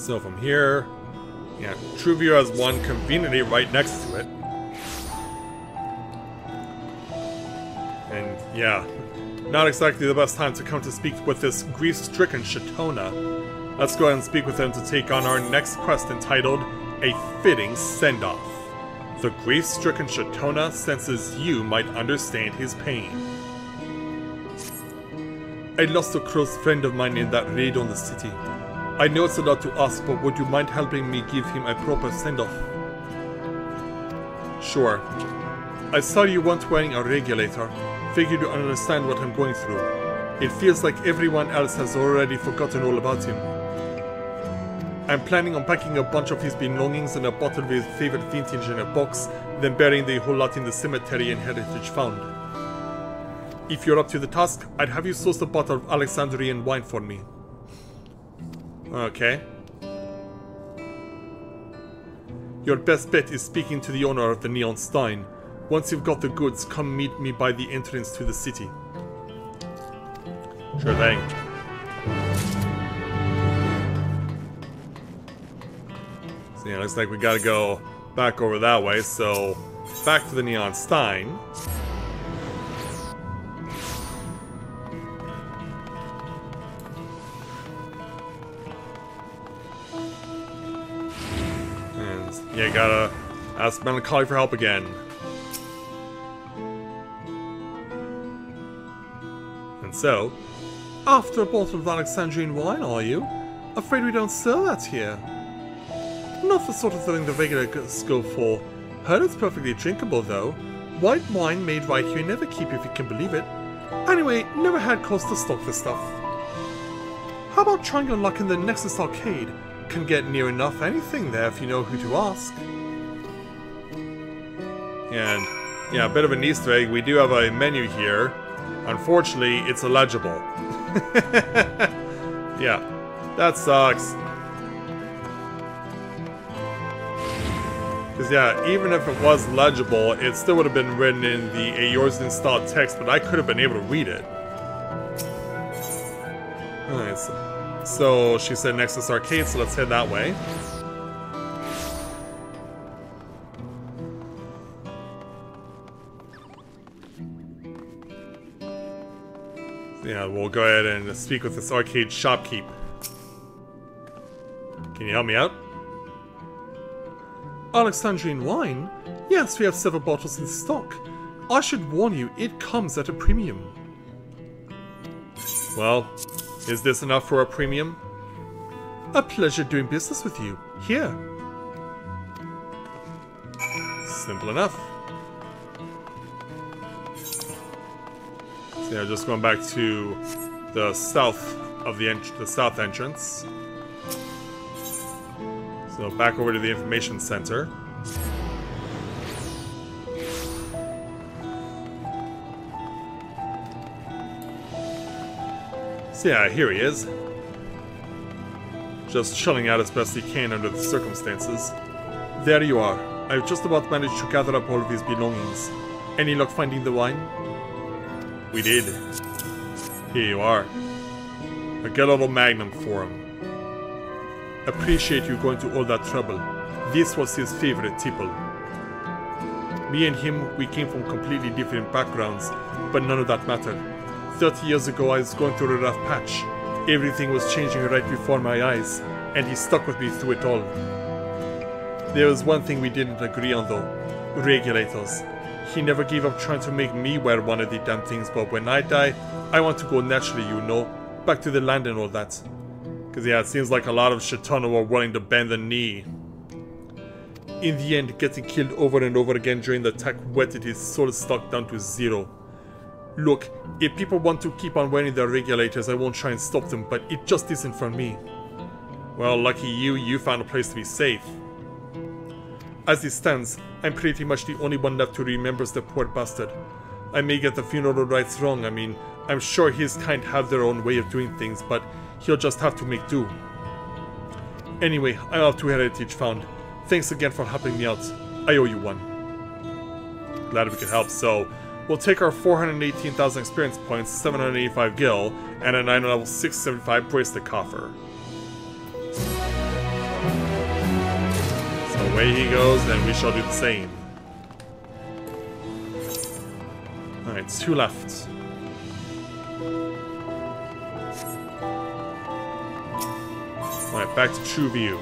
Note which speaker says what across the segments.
Speaker 1: So from here, yeah, Truvio has one conveniently right next to it. And yeah, not exactly the best time to come to speak with this grief-stricken Shatona. Let's go ahead and speak with him to take on our next quest entitled A Fitting Send-Off. The grief-stricken Shatona senses you might understand his pain. I lost a close friend of mine in that raid on the city. I know it's a lot to ask, but would you mind helping me give him a proper send-off? Sure. I saw you once wearing a regulator. Figured you understand what I'm going through. It feels like everyone else has already forgotten all about him. I'm planning on packing a bunch of his belongings and a bottle of his favorite vintage in a box, then burying the whole lot in the cemetery in Heritage Found. If you're up to the task, I'd have you source a bottle of Alexandrian wine for me. Okay. Your best bet is speaking to the owner of the Neon Stein. Once you've got the goods, come meet me by the entrance to the city. Sure thing. So yeah, looks like we gotta go back over that way, so back to the Neon Stein. And yeah, gotta ask Melancholy for help again. And so, after a bottle of Alexandrian wine, are you? Afraid we don't sell that here. Not the sort of thing the regulars go for. Heard it's perfectly drinkable though. White wine made right here never keep if you can believe it. Anyway, never had cause to stock this stuff. How about trying your luck in the Nexus Arcade? Can get near enough anything there if you know who to ask. And yeah, a bit of an Easter egg. We do have a menu here. Unfortunately, it's illegible. Yeah, that sucks. Because yeah, even if it was legible, it still would have been written in the yours installed text, but I could have been able to read it. Alright, so she said Nexus Arcade, so let's head that way. Yeah, we'll go ahead and speak with this arcade shopkeep. Can you help me out? Alexandrian wine? Yes, we have several bottles in stock. I should warn you, it comes at a premium. Well, is this enough for a premium? A pleasure doing business with you. Here. Simple enough. So yeah, just going back to the south of the south entrance. So back over to the information center. So yeah, here he is. Just chilling out as best he can under the circumstances. There you are. I've just about managed to gather up all of his belongings. Any luck finding the wine? We did. Here you are. I get a little magnum for him. Appreciate you going to all that trouble. This was his favorite tipple. Me and him, we came from completely different backgrounds, but none of that mattered. 30 years ago I was going through a rough patch. Everything was changing right before my eyes, and he stuck with me through it all. There was one thing we didn't agree on though. Regulators. He never gave up trying to make me wear one of the damn things, but when I die, I want to go naturally, you know, back to the land and all that. Because yeah, it seems like a lot of Shatona were willing to bend the knee. In the end, getting killed over and over again during the attack wetted his soul stock down to 0. Look, if people want to keep on wearing their regulators, I won't try and stop them, but it just isn't for me. Well, lucky you, you found a place to be safe. As it stands, I'm pretty much the only one left who remembers the poor bastard. I may get the funeral rites wrong, I mean, I'm sure his kind have their own way of doing things, but he'll just have to make do. Anyway, I'm off to Heritage Found. Thanks again for helping me out. I owe you one. Glad we could help, so we'll take our 418,000 experience points, 785 gil, and a 9 level 675 bracelet coffer. Away he goes, and we shall do the same. Alright, 2 left. Alright, back to True View.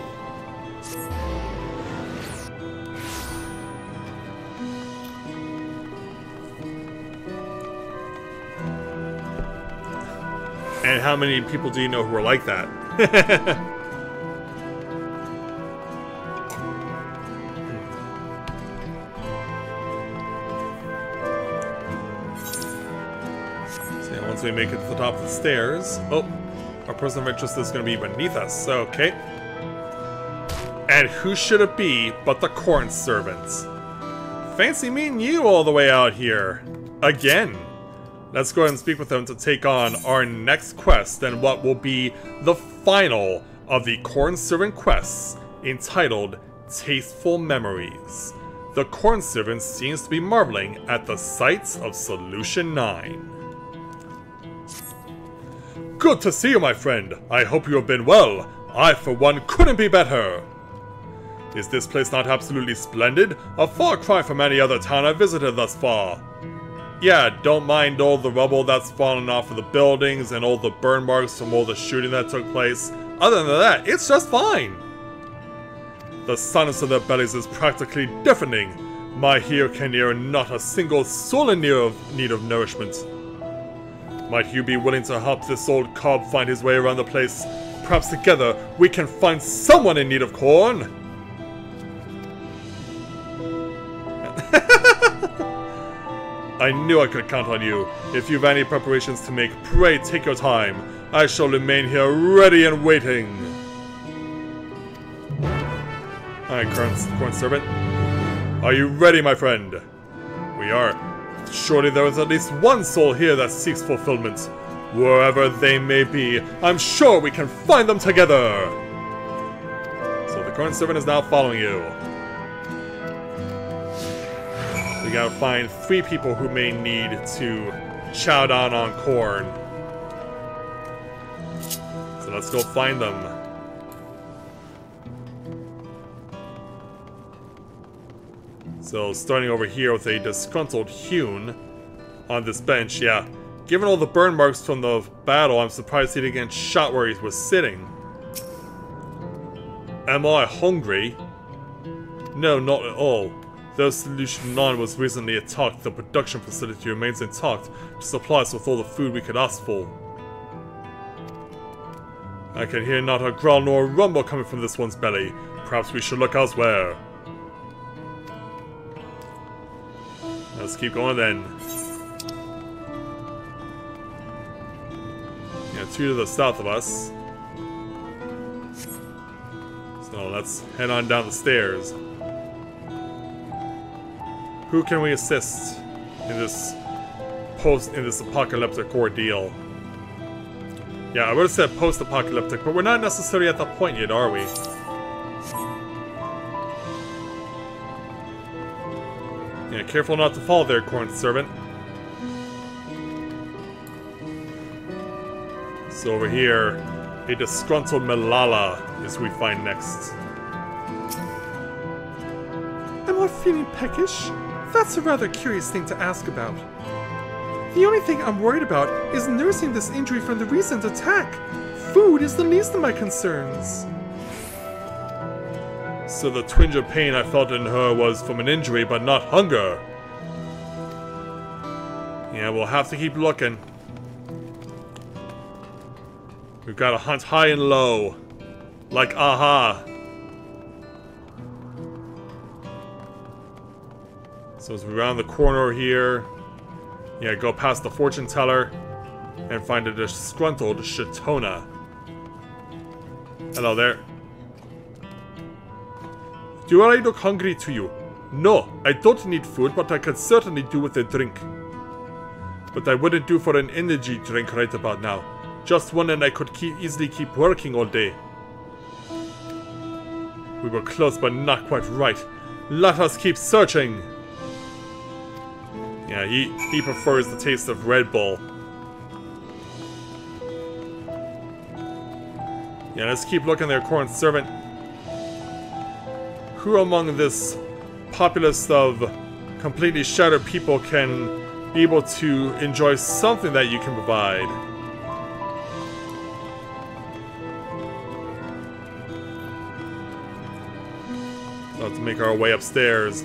Speaker 1: And how many people do you know who are like that? So once we make it to the top of the stairs... Oh, our person of interest is going to be beneath us. Okay. And who should it be but the corn servants? Fancy meeting you all the way out here. Again. Let's go ahead and speak with them to take on our next quest and what will be the final of the Corn Servant quests, entitled Tasteful Memories. The Corn Servant seems to be marveling at the sights of Solution 9. Good to see you, my friend. I hope you have been well. I, for one, couldn't be better. Is this place not absolutely splendid? A far cry from any other town I've visited thus far. Yeah, don't mind all the rubble that's fallen off of the buildings and all the burn marks from all the shooting that took place. Other than that, it's just fine. The silence of their bellies is practically deafening. My here can hear not a single soul in need of nourishment. Might you be willing to help this old cob find his way around the place? Perhaps together we can find someone in need of corn? I knew I could count on you. If you've any preparations to make, pray take your time. I shall remain here ready and waiting. Alright, corn servant. Are you ready, my friend? We are. Surely there is at least one soul here that seeks fulfillment. Wherever they may be, I'm sure we can find them together. So the corn servant is now following you. We gotta find 3 people who may need to chow down on corn. So let's go find them. So starting over here with a disgruntled Hune on this bench, yeah. Given all the burn marks from the battle, I'm surprised he didn't get shot where he was sitting. Am I hungry? No, not at all. Though Solution 9 was recently attacked, the production facility remains intact to supply us with all the food we could ask for. I can hear not a growl nor a rumble coming from this one's belly. Perhaps we should look elsewhere. Let's keep going then. Yeah, 2 to the south of us. So let's head on down the stairs. Who can we assist in this apocalyptic ordeal? Yeah, I would have said post-apocalyptic, but we're not necessarily at that point yet, are we? Yeah, careful not to fall there, corn servant. So over here, a disgruntled Malala is who we find next. Am I feeling peckish? That's a rather curious thing to ask about. The only thing I'm worried about is nursing this injury from the recent attack. Food is the least of my concerns. So the twinge of pain I felt in her was from an injury, but not hunger. Yeah, we'll have to keep looking. We've got to hunt high and low. Like aha. So as we round the corner here, yeah, go past the fortune teller and find a disgruntled Shatona. Hello there. Do I look hungry to you? No, I don't need food, but I could certainly do with a drink. But I wouldn't do for an energy drink right about now. Just one and I could easily keep working all day. We were close, but not quite right. Let us keep searching. Yeah, he prefers the taste of Red Bull. Yeah, let's keep looking there, corn servant. who among this populace of completely shattered people can be able to enjoy something that you can provide? We'll have to make our way upstairs.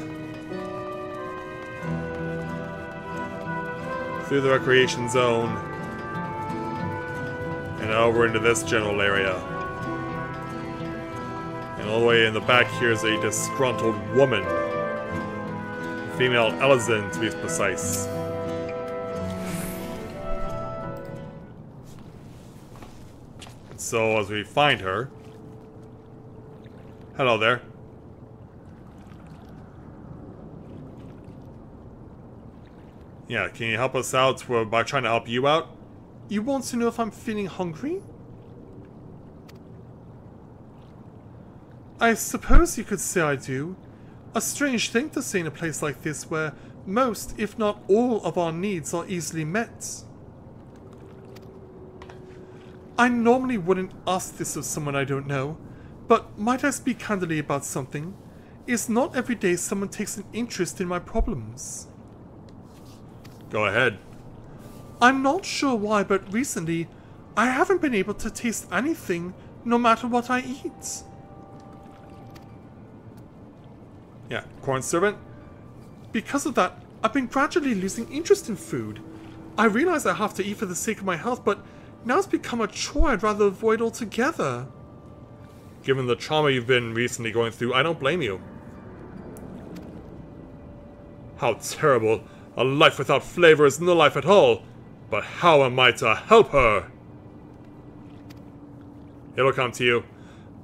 Speaker 1: Through the recreation zone. And over into this general area. And all the way in the back here is a disgruntled woman. Female Elizin, to be precise. And so as we find her... Hello there. Yeah, can you help us out by trying to help you out?
Speaker 2: You want to know if I'm feeling hungry? I suppose you could say I do. A strange thing to say in a place like this where most, if not all, of our needs are easily met. I normally wouldn't ask this of someone I don't know, but might I speak candidly about something? It's not every day someone takes an interest in my problems.
Speaker 1: Go ahead.
Speaker 2: I'm not sure why, but recently, I haven't been able to taste anything, no matter what I eat.
Speaker 1: Yeah, corn servant?
Speaker 2: Because of that, I've been gradually losing interest in food. I realize I have to eat for the sake of my health, but now it's become a chore I'd rather avoid altogether.
Speaker 1: Given the trauma you've been recently going through, I don't blame you. How terrible. A life without flavor is no life at all. But how am I to help her? It'll come to you.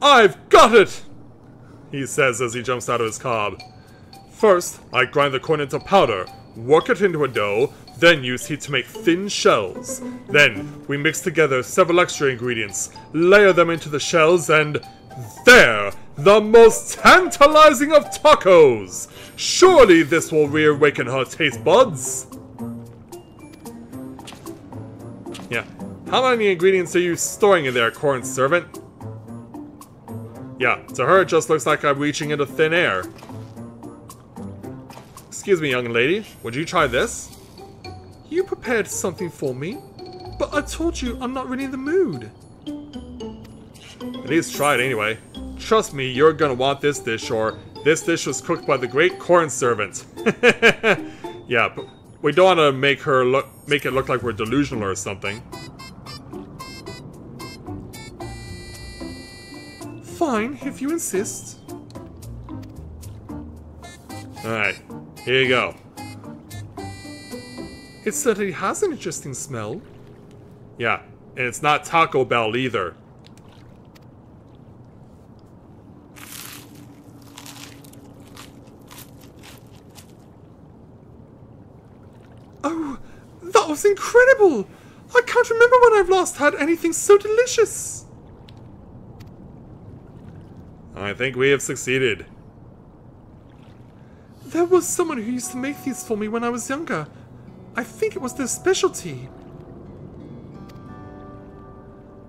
Speaker 1: I've got it! He says as he jumps out of his cob. First, I grind the corn into powder, work it into a dough, then use heat to make thin shells. Then, we mix together several extra ingredients, layer them into the shells, and... there! The most tantalizing of tacos! Surely this will reawaken her taste buds! Yeah. How many ingredients are you storing in there, corn servant? Yeah, to her it just looks like I'm reaching into thin air. Excuse me, young lady. Would you try this?
Speaker 2: You prepared something for me, but I told you I'm not really in the mood.
Speaker 1: At least try it anyway. Trust me, you're gonna want this dish, or this dish was cooked by the great corn servant. Yeah, but we don't want to make it look like we're delusional or something.
Speaker 2: Fine, if you insist.
Speaker 1: Alright, here you go.
Speaker 2: It certainly has an interesting smell.
Speaker 1: Yeah, and it's not Taco Bell either.
Speaker 2: Oh, that was incredible! I can't remember when I've last had anything so delicious.
Speaker 1: I think we have succeeded.
Speaker 2: There was someone who used to make these for me when I was younger. I think it was their specialty.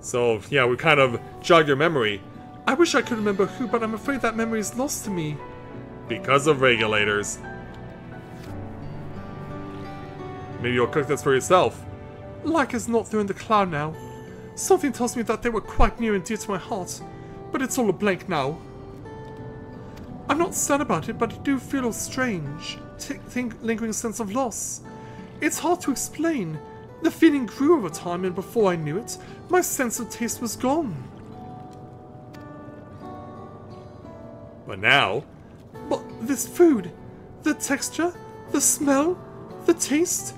Speaker 1: So, yeah, we kind of jog your memory.
Speaker 2: I wish I could remember who, but I'm afraid that memory is lost to me.
Speaker 1: Because of regulators. Maybe you'll cook this for yourself.
Speaker 2: Like as not, they're in the cloud now. Something tells me that they were quite near and dear to my heart, but it's all a blank now. I'm not sad about it, but I do feel a strange, lingering sense of loss. It's hard to explain. The feeling grew over time, and before I knew it, my sense of taste was gone.
Speaker 1: But now...
Speaker 2: But this food, the texture, the smell, the taste,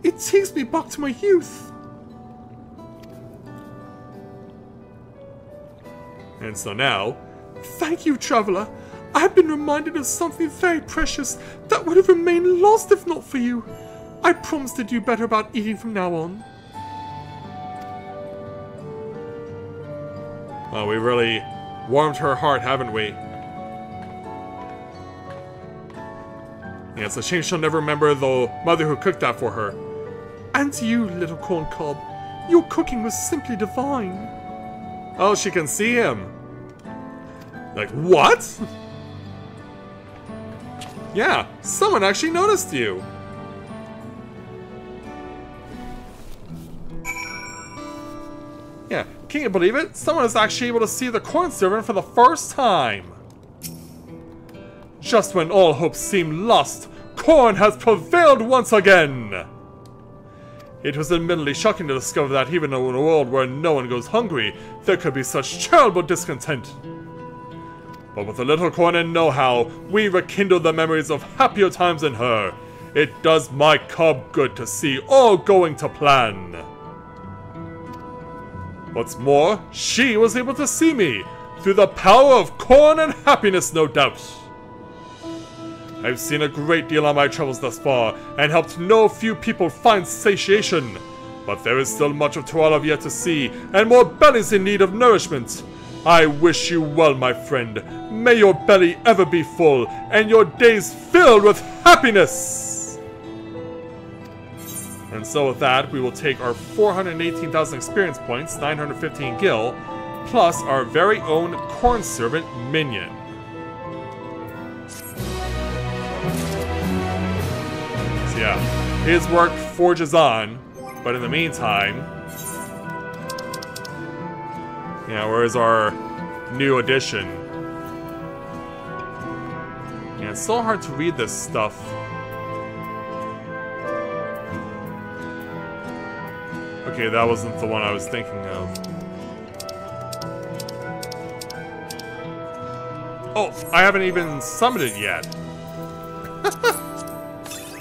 Speaker 2: it takes me back to my youth.
Speaker 1: And so now...
Speaker 2: Thank you, Traveler. I have been reminded of something very precious that would have remained lost if not for you. I promise to do better about eating from now on.
Speaker 1: Well, we really warmed her heart, haven't we? Yeah, it's a shame she'll never remember the mother who cooked that for her.
Speaker 2: And you, little corn cob. Your cooking was simply divine.
Speaker 1: Oh, she can see him. Like, what? Yeah, someone actually noticed you. Yeah, can you believe it? Someone is actually able to see the corn servant for the first time. Just when all hope seemed lost, corn has prevailed once again. It was admittedly shocking to discover that even in a world where no one goes hungry, there could be such terrible discontent. But with a little corn and know-how, we rekindle the memories of happier times in her. It does my cub good to see all going to plan. What's more, she was able to see me, through the power of corn and happiness, no doubt. I've seen a great deal on my travels thus far, and helped no few people find satiation. But there is still much of Toralov yet to see, and more bellies in need of nourishment. I wish you well, my friend. May your belly ever be full, and your days filled with happiness! And so with that, we will take our 418,000 experience points, 915 gil, plus our very own corn servant minion. So yeah, his work forges on, but in the meantime, yeah, where's our new addition? Yeah, it's so hard to read this stuff. Okay, that wasn't the one I was thinking of. Oh, I haven't even summoned it yet.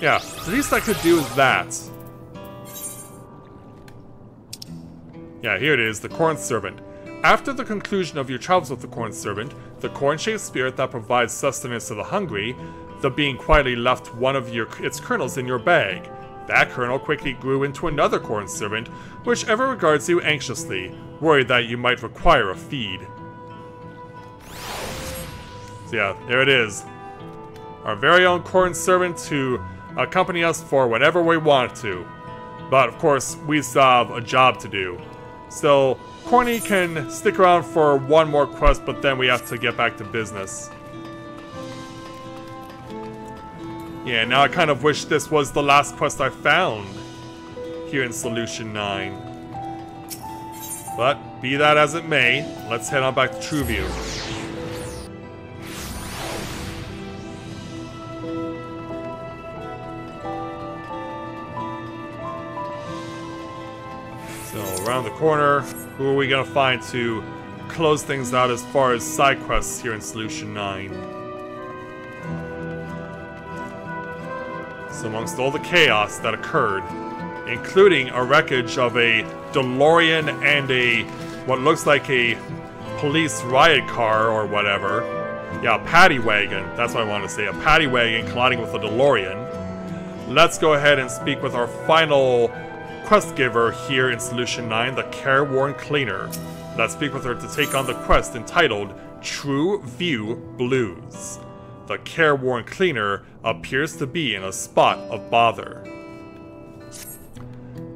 Speaker 1: Yeah, the least I could do is that. Yeah, here it is, the Corn Servant. After the conclusion of your travels with the Corn Servant, the corn-shaped spirit that provides sustenance to the hungry, the being quietly left one of its kernels in your bag. That kernel quickly grew into another Corn Servant, which ever regards you anxiously, worried that you might require a feed. So yeah, there it is. Our very own Corn Servant to accompany us for whenever we want to. But of course, we still have a job to do. So, Corny can stick around for one more quest, but then we have to get back to business. Yeah, now I kind of wish this was the last quest I found here in Solution 9. But, be that as it may, let's head on back to Trueview. So, around the corner, who are we gonna find to close things out as far as side quests here in Solution 9? So amongst all the chaos that occurred, including a wreckage of a DeLorean and a, what looks like a police riot car or whatever. Yeah, a paddy wagon, that's what I want to say, a paddy wagon colliding with a DeLorean. Let's go ahead and speak with our final quest giver here in Solution 9, the Careworn Cleaner. Let's speak with her to take on the quest entitled True Vue Blues. The Careworn Cleaner appears to be in a spot of bother.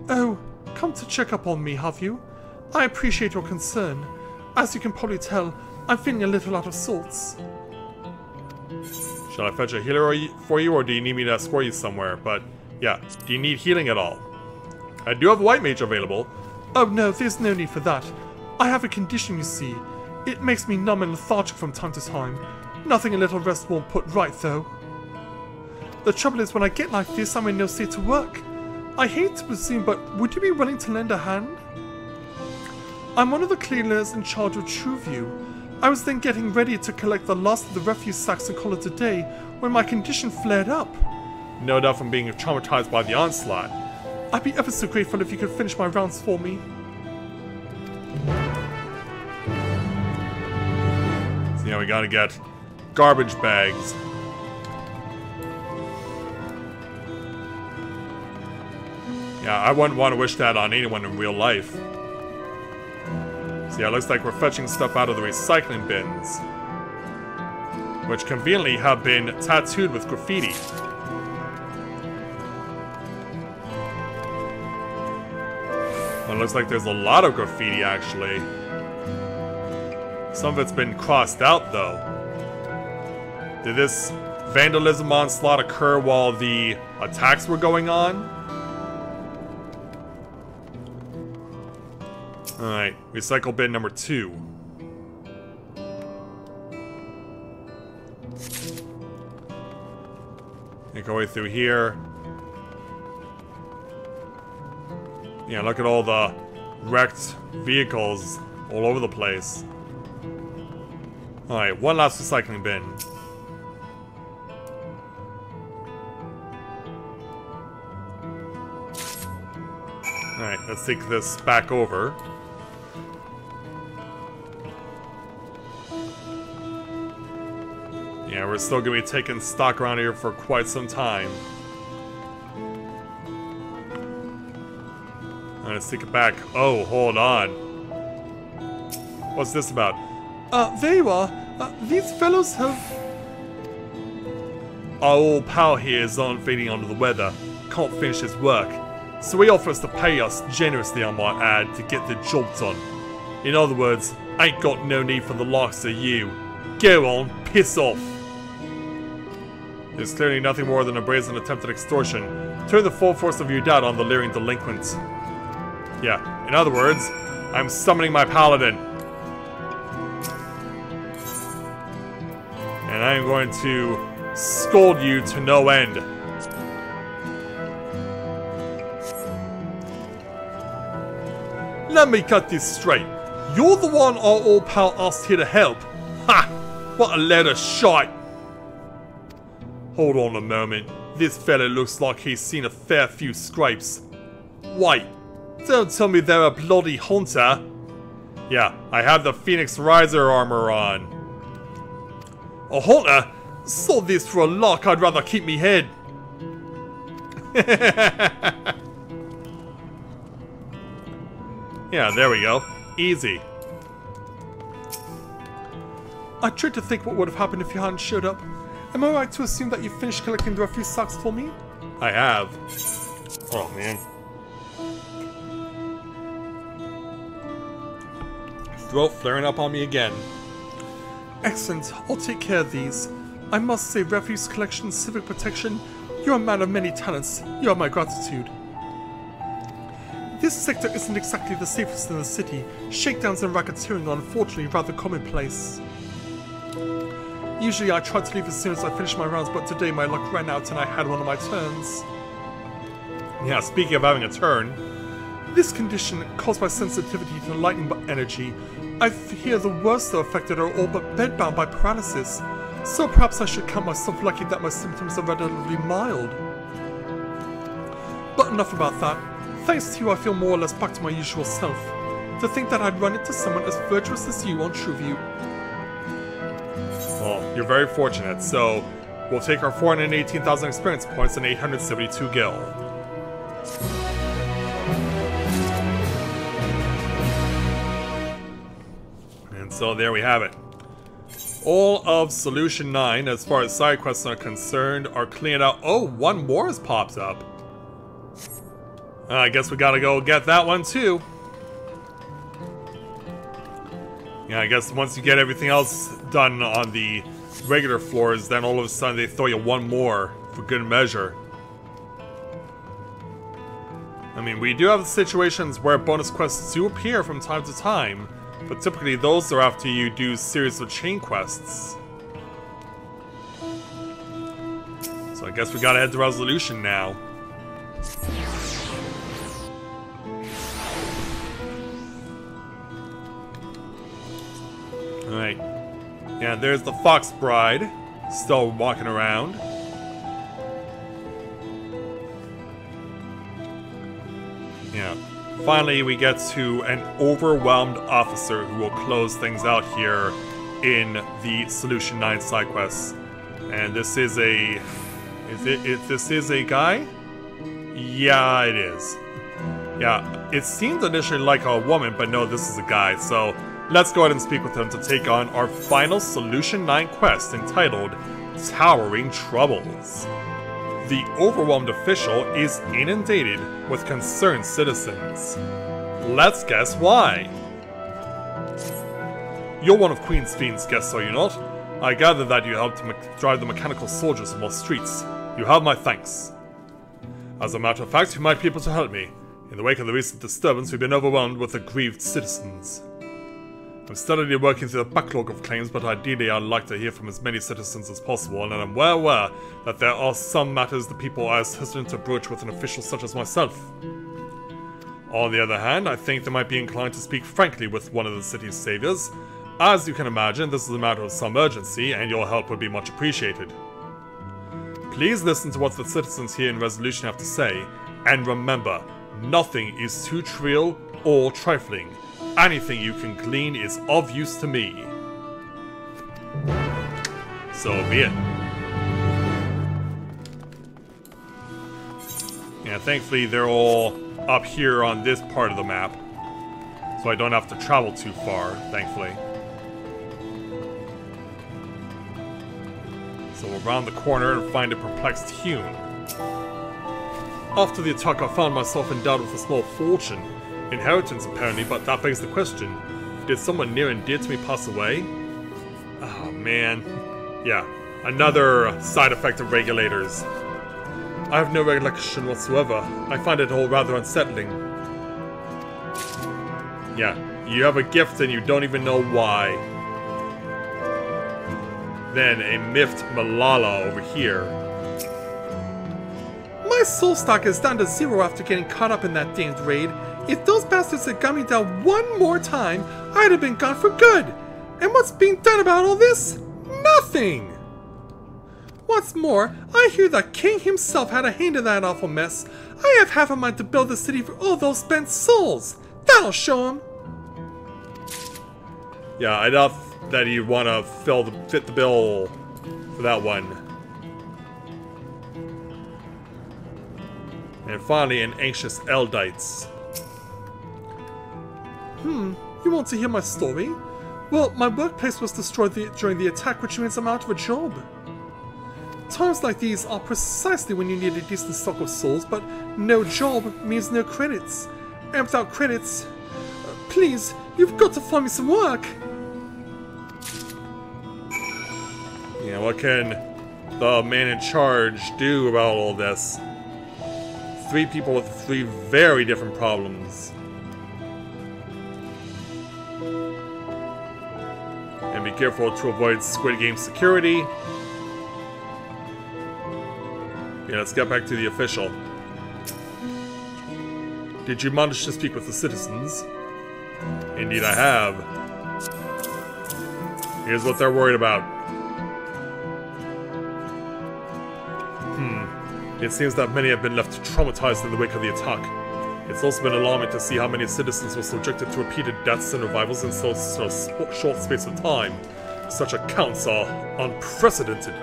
Speaker 2: Oh, come to check up on me, have you? I appreciate your concern. As you can probably tell, I'm feeling a little out of sorts.
Speaker 1: Shall I fetch a healer for you, or do you need me to escort you somewhere? But, yeah, do you need healing at all? I do have a White Mage available.
Speaker 2: Oh no, there's no need for that. I have a condition, you see. It makes me numb and lethargic from time to time. Nothing a little rest won't put right, though. The trouble is, when I get like this, I'm in no state to work. I hate to presume, but would you be willing to lend a hand? I'm one of the cleaners in charge of Trueview. I was then getting ready to collect the last of the refuse sacks and call it a day when my condition flared up.
Speaker 1: No doubt from being traumatized by the onslaught.
Speaker 2: I'd be ever so grateful if you could finish my rounds for me.
Speaker 1: So yeah, we gotta get garbage bags. Yeah, I wouldn't want to wish that on anyone in real life. So yeah, it looks like we're fetching stuff out of the recycling bins, which conveniently have been tattooed with graffiti. Well, it looks like there's a lot of graffiti, actually. Some of it's been crossed out, though. Did this vandalism onslaught occur while the attacks were going on. Alright, recycle bin number 2. Make our way through here. Yeah, look at all the wrecked vehicles all over the place. Alright, one last recycling bin. Alright, let's take this back over. Yeah, we're still gonna be taking stock around here for quite some time. Let's take it back. Oh, hold on. What's this about?
Speaker 2: There you are. These fellows have...
Speaker 1: Our old pal here is unfading under the weather. Can't finish his work. So he offers to pay us generously, I might add, to get the job done. In other words, ain't got no need for the likes of you. Go on, piss off. There's clearly nothing more than a brazen attempt at extortion. Turn the full force of your doubt on the leering delinquent. Yeah, in other words, I'm summoning my paladin. And I'm going to scold you to no end. Let me cut this straight. You're the one our old pal asked here to help. Ha! What a load of shite. Hold on a moment. This fella looks like he's seen a fair few scrapes. Wait. Don't tell me they're a bloody hunter. Yeah, I have the Phoenix Riser armor on. A hunter? Saw this for a lark, I'd rather keep me head. Yeah, there we go. Easy.
Speaker 2: I tried to think what would have happened if you hadn't showed up. Am I right to assume that you finished collecting the refuse sacks for me?
Speaker 1: I have. Oh, man. Throat flaring up on me again.
Speaker 2: Excellent. I'll take care of these. I must say, refuse collection, civic protection, you're a man of many talents. You have my gratitude. This sector isn't exactly the safest in the city. Shakedowns and racketeering are unfortunately rather commonplace. Usually I try to leave as soon as I finish my rounds, but today my luck ran out and I had one of my turns.
Speaker 1: Yeah, speaking of having a turn.
Speaker 2: This condition, caused by sensitivity to lightning energy, I hear the worst are affected are all but bedbound by paralysis, so perhaps I should count myself lucky that my symptoms are relatively mild. But enough about that. Thanks to you, I feel more or less back to my usual self. To think that I'd run into someone as virtuous as you on TrueView.
Speaker 1: Well, you're very fortunate, so we'll take our 418,000 experience points and 872 gil. And so there we have it. All of Solution 9, as far as side quests are concerned, are cleared out. Oh, one more has popped up. I guess we gotta go get that one too. Yeah, I guess once you get everything else done on the regular floors, then all of a sudden they throw you one more for good measure. I mean, we do have situations where bonus quests do appear from time to time, but typically those are after you do series of chain quests. So I guess we gotta head to Resolution now. Alright. Yeah, there's the Fox Bride, still walking around. Yeah. Finally, we get to an overwhelmed officer who will close things out here in the Solution 9 side quests. And this is a... This is a guy? Yeah, it is. Yeah, it seemed initially like a woman, but no, this is a guy, so... Let's go ahead and speak with him to take on our final Solution 9 quest entitled Towering Troubles. The overwhelmed official is inundated with concerned citizens. Let's guess why. You're one of Queen Fiend's guests, are you not? I gather that you helped drive the mechanical soldiers from our streets. You have my thanks. As a matter of fact, you might be able to help me. In the wake of the recent disturbance, we've been overwhelmed with aggrieved citizens. I'm steadily working through the backlog of claims, but ideally I'd like to hear from as many citizens as possible, and I'm well aware that there are some matters the people are as hesitant to broach with an official such as myself. On the other hand, I think they might be inclined to speak frankly with one of the city's saviors. As you can imagine, this is a matter of some urgency, and your help would be much appreciated. Please listen to what the citizens here in Resolution have to say, and remember, nothing is too trivial or trifling. Anything you can glean is of use to me. So be it. Yeah, thankfully they're all up here on this part of the map, so I don't have to travel too far, thankfully. So we'll round the corner and find a perplexed Hune. After the attack, I found myself endowed with a small fortune. Inheritance, apparently, but that begs the question. Did someone near and dear to me pass away? Oh, man. Yeah, another side effect of regulators. I have no recollection whatsoever. I find it all rather unsettling. Yeah, you have a gift and you don't even know why. Then a miffed Malala over here.
Speaker 2: My soul stock is down to 0 after getting caught up in that damned raid. If those bastards had got me down one more time, I'd have been gone for good. And what's being done about all this? Nothing! What's more, I hear that King himself had a hand in that awful mess. I have half a mind to build a city for all those spent souls. That'll show him.
Speaker 1: Yeah, I doubt that you want to fit the bill for that one. And finally, an anxious Eldites.
Speaker 2: You want to hear my story? Well, my workplace was destroyed during the attack, which means I'm out of a job. Times like these are precisely when you need a decent stock of souls, but no job means no credits. And without credits, please, you've got to find me some work.
Speaker 1: Yeah, what can the man in charge do about all this? 3 people with 3 very different problems. And be careful to avoid Squid Game security. Yeah, let's get back to the official. Did you manage to speak with the citizens? Indeed I have. Here's what they're worried about. It seems that many have been left traumatized in the wake of the attack. It's also been alarming to see how many citizens were subjected to repeated deaths and revivals in so short space of time. Such accounts are unprecedented.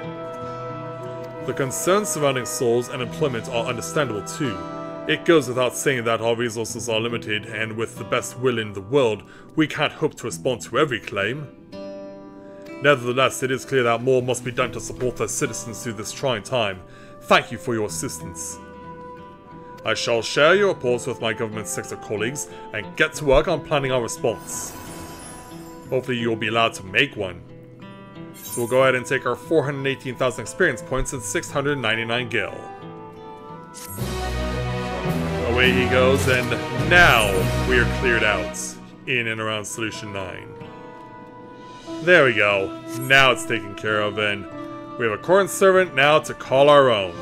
Speaker 1: The concerns surrounding souls and employment are understandable too. It goes without saying that our resources are limited, and with the best will in the world, we can't hope to respond to every claim. Nevertheless, it is clear that more must be done to support their citizens through this trying time. Thank you for your assistance. I shall share your reports with my government sector colleagues and get to work on planning our response. Hopefully you'll be allowed to make one. So we'll go ahead and take our 418,000 experience points and 699 gil. Away he goes, and now we are cleared out in and around Solution 9. There we go. Now it's taken care of, and we have a current servant now to call our own.